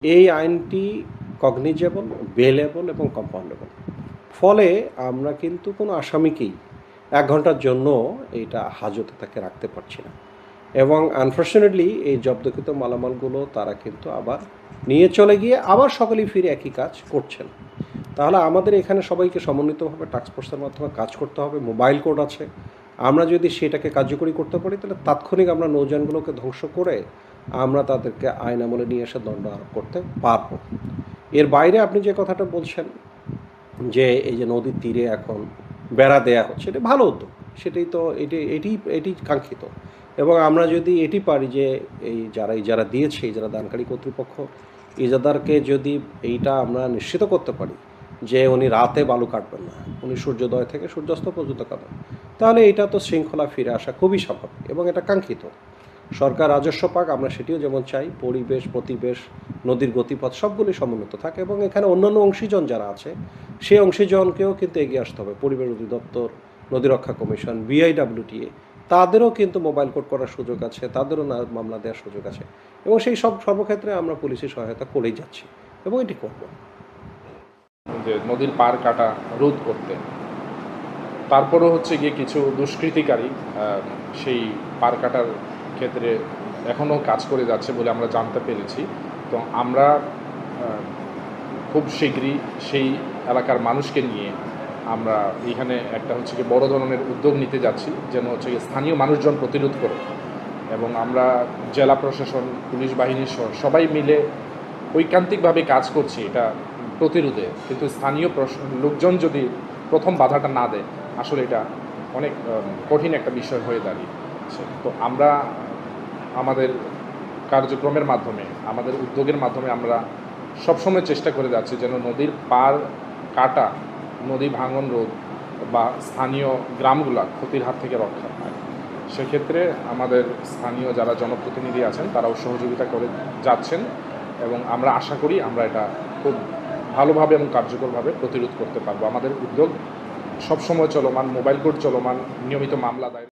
এই আইনটি cognizable, bailable এবং কম্পাউন্ডেবল। ফলে আমরা কিন্তু কোনো আসামিকেই ১ ঘন্টার জন্য এইটা হাজতে তাকে রাখতে পারছি না। এবং আনফরচুনেটলি এই জব্দকৃত মালামালগুলো তারা কিন্তু আবার নিয়ে চলে গিয়ে আবার সকলেই ফিরে একই কাজ করছেন। তাহলে আমাদের এখানে সবাইকে সমন্বিতভাবে টাস্ক ফোর্সের মাধ্যমে কাজ করতে হবে। মোবাইল কোড আছে। আমরা যদি সেটাকে কার্যকরী করতে পারি তাহলে তাৎক্ষণিক আমরা নৌযানগুলোকে ধ্বংস করে আমরা তাদেরকে আইন আমলে নিয়ে এসে দণ্ড আরোপ করতে পারবো। এর বাইরে আপনি যে কথাটা বলছেন যে এই যে নদীর তীরে এখন বেড়া দেয়া হচ্ছে, এটা ভালো উদ্যোগ। সেটাই তো এটি কাঙ্ক্ষিত। এবং আমরা যদি এটি পারি যে যারা দিয়েছে, এই যারা দানকারী কর্তৃপক্ষ, ইজাদারকে যদি এইটা আমরা নিশ্চিত করতে পারি যে উনি রাতে বালু কাটবেন না, উনি সূর্যোদয় থেকে সূর্যাস্ত পর্যন্ত কাটবেন, তাহলে এটা তো শৃঙ্খলা ফিরে আসা খুবই স্বাভাবিক এবং এটা কাঙ্ক্ষিত। সরকার রাজস্ব পাক, আমরা সেটিও যেমন চাই। পরিবেশ, প্রতিবেশ, নদীর গতিপথ সবগুলি সমুন্নত থাকে এবং এখানে অন্যান্য অংশীজন যারা আছে সেই অংশীজনকেও কিন্তু এগিয়ে আসতে হবে। পরিবেশ অধিদপ্তর, নদী রক্ষা কমিশন, বিআইডব্লিউটিএ, তাদেরও কিন্তু মোবাইল কোড করার সুযোগ আছে, তাদেরও মামলা দেওয়ার সুযোগ আছে এবং সেই সর্বক্ষেত্রে আমরা পুলিশি সহায়তা করেই যাচ্ছি এবং এটি করব। যে নদীর পার কাটা রোধ করতে, তারপরও গিয়ে কিছু দুষ্কৃতিকারী সেই পার কাটার ক্ষেত্রে এখনও কাজ করে যাচ্ছে বলে আমরা জানতে পেরেছি। তো আমরা খুব শীঘ্রই সেই এলাকার মানুষকে নিয়ে আমরা এখানে একটা কি বড় ধরনের উদ্যোগ নিতে যাচ্ছি, যেন স্থানীয় মানুষজন প্রতিরোধ করে। এবং আমরা জেলা প্রশাসন, পুলিশ বাহিনী সহ সবাই মিলে ঐকান্তিকভাবে কাজ করছি এটা প্রতিরোধে। কিন্তু স্থানীয় লোকজন যদি প্রথম বাধাটা না দেয়, আসলে এটা অনেক কঠিন একটা বিষয় হয়ে দাঁড়িয়েছে। তো আমরা আমাদের কার্যক্রমের মাধ্যমে, আমাদের উদ্যোগের মাধ্যমে আমরা সবসময় চেষ্টা করে যাচ্ছি যেন নদীর পার কাটা, নদী ভাঙন রোধ বা স্থানীয় গ্রামগুলা ক্ষতির হাত থেকে রক্ষা পায়। সেক্ষেত্রে আমাদের স্থানীয় যারা জনপ্রতিনিধি আছেন তারাও সহযোগিতা করে যাচ্ছেন এবং আমরা আশা করি আমরা এটা খুব ভালোভাবে এবং কার্যকরভাবে প্রতিরোধ করতে পারবো। আমাদের উদ্যোগ সবসময় চলমান, মোবাইল কোড চলমান, নিয়মিত মামলা দায়ের।